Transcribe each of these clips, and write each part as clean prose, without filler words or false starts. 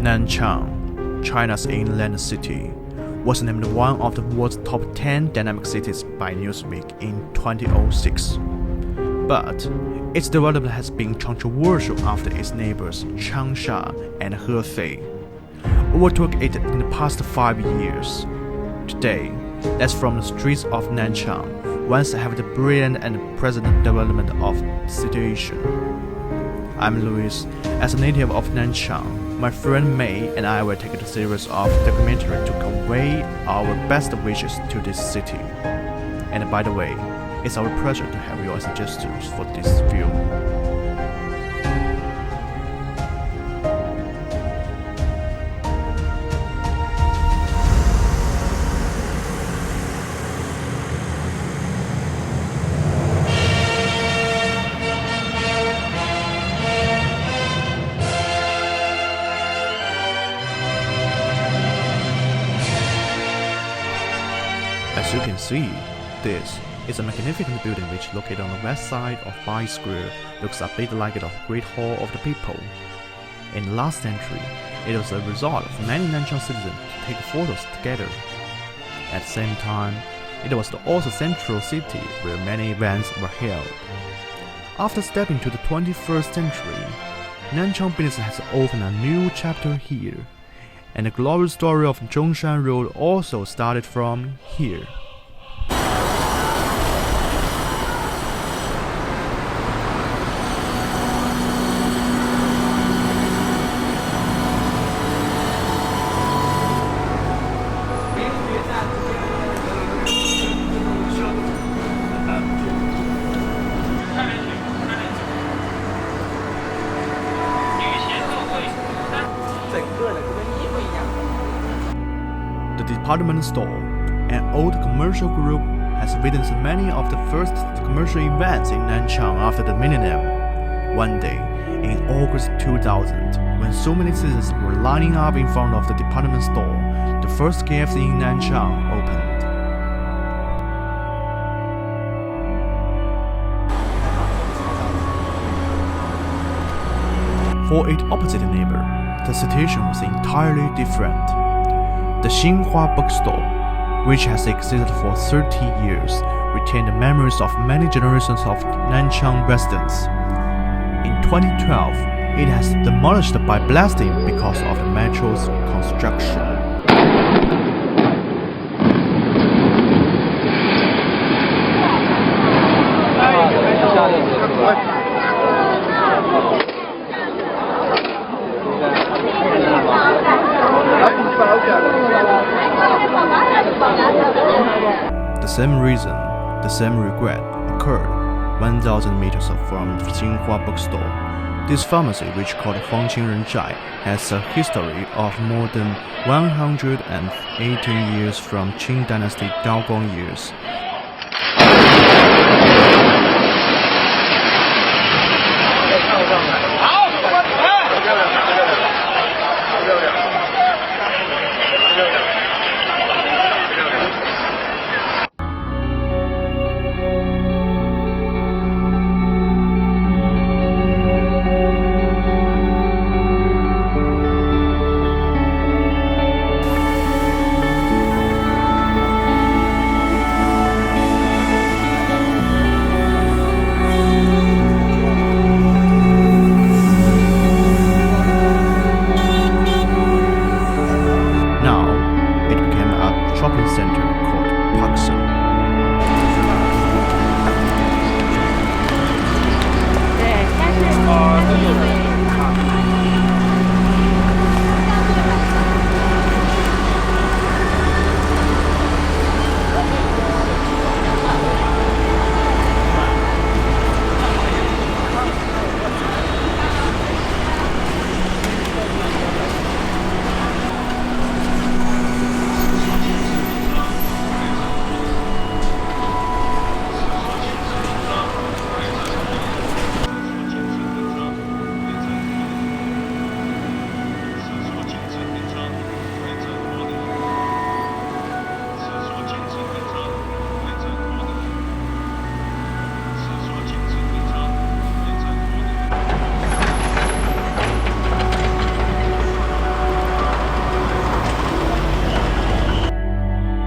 Nanchang, China's inland city, was named one of the world's top 10 dynamic cities by Newsweek in 2006. But its development has been controversial after its neighbors Changsha and Hefei overtook it in the past 5 years. Today, let's from the streets of Nanchang, once have the brilliant and present development of the situation. I'm Louis. As a native of Nanchang, my friend May and I will take a series of documentary to convey our best wishes to this city. And by the way, it's our pleasure to have your suggestions for this film. As you can see, this is a magnificent building which located on the west side of Bai Square, looks a bit like the Great Hall of the People. In the last century, it was a resort of many Nanchang citizens to take photos together. At the same time, it was also central city where many events were held. After stepping to the 21st century, Nanchang business has opened a new chapter here, and the glorious story of Zhongshan Road also started from here. The department store, an old commercial group, has witnessed many of the first commercial events in Nanchang after the millennium. One day, in August 2000, when so many citizens were lining up in front of the department store, the first KFC in Nanchang opened. For its opposite neighbor, the situation was entirely different. The Xinhua bookstore, which has existed for 30 years, retained the memories of many generations of Nanchang residents. In 2012, it has demolished by blasting because of the metro's construction. The same reason, the same regret occurred 1,000 meters from Xinhua bookstore. This pharmacy, which called Huangqing Zhai, has a history of more than 118 years from Qing Dynasty Daogong years.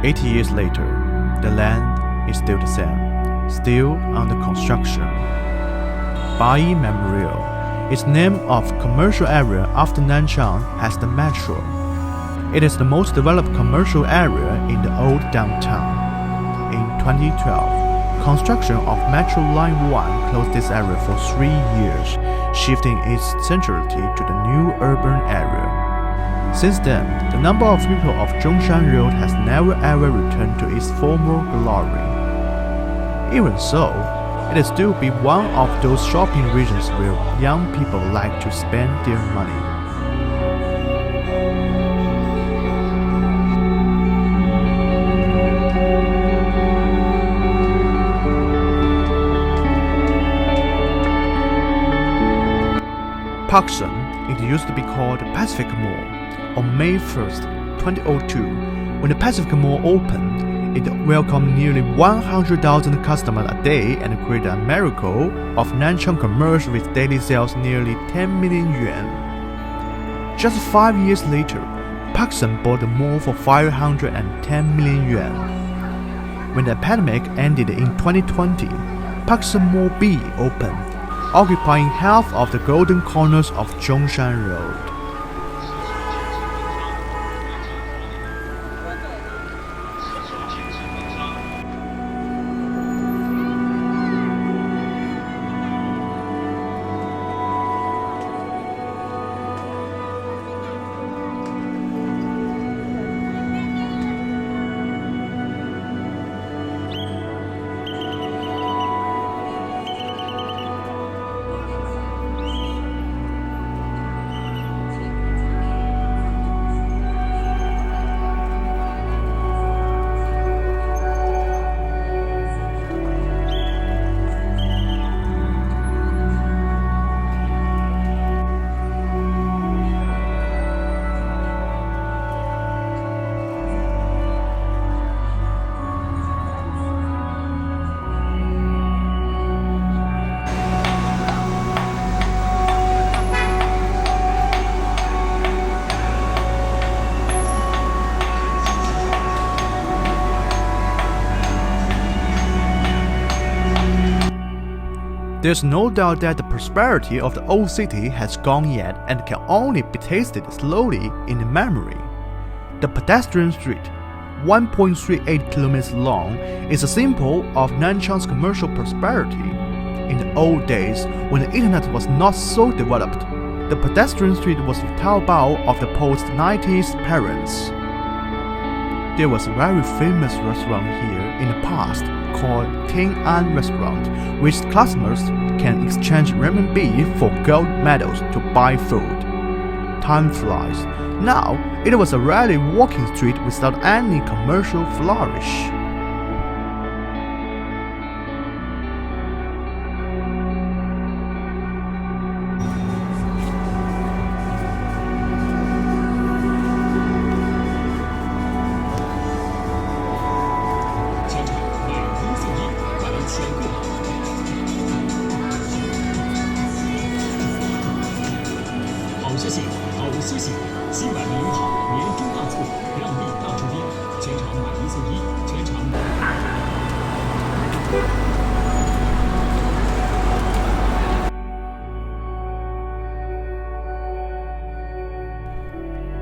80 years later, the land is still the same, still under construction. Bai Memorial is named of commercial area after Nanchang has the metro. It is the most developed commercial area in the old downtown. In 2012, construction of Metro Line 1 closed this area for 3 years, shifting its centrality to the new urban area. Since then, the number of people of Zhongshan Road has never ever returned to its former glory. Even so, it is still be one of those shopping regions where young people like to spend their money. Parkson, it used to be called Pacific Mall. On May 1st, 2002, when the Pacific Mall opened, it welcomed nearly 100,000 customers a day and created a miracle of Nanchang commerce with daily sales nearly 10 million yuan. Just 5 years later, Parkson bought the mall for 510 million yuan. When the pandemic ended in 2020, Parkson Mall B opened, occupying half of the golden corners of Zhongshan Road. There's no doubt that the prosperity of the old city has gone yet and can only be tasted slowly in the memory. The pedestrian street, 1.38 kilometers long, is a symbol of Nanchang's commercial prosperity. In the old days, when the internet was not so developed, the pedestrian street was the Taobao of the post-90s parents. There was a very famous restaurant here in the past called Ting An Restaurant, which customers can exchange renminbi for gold medals to buy food. Time flies. Now, it was a rarely walking street without any commercial flourish.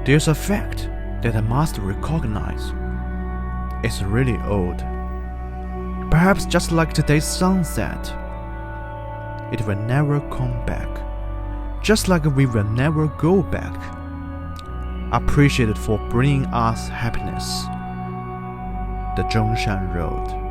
There's a fact that I must recognize. It's really old. Perhaps just like today's sunset. It will never come back. Just like we will never go back. Appreciated for bringing us happiness. The Zhongshan Road.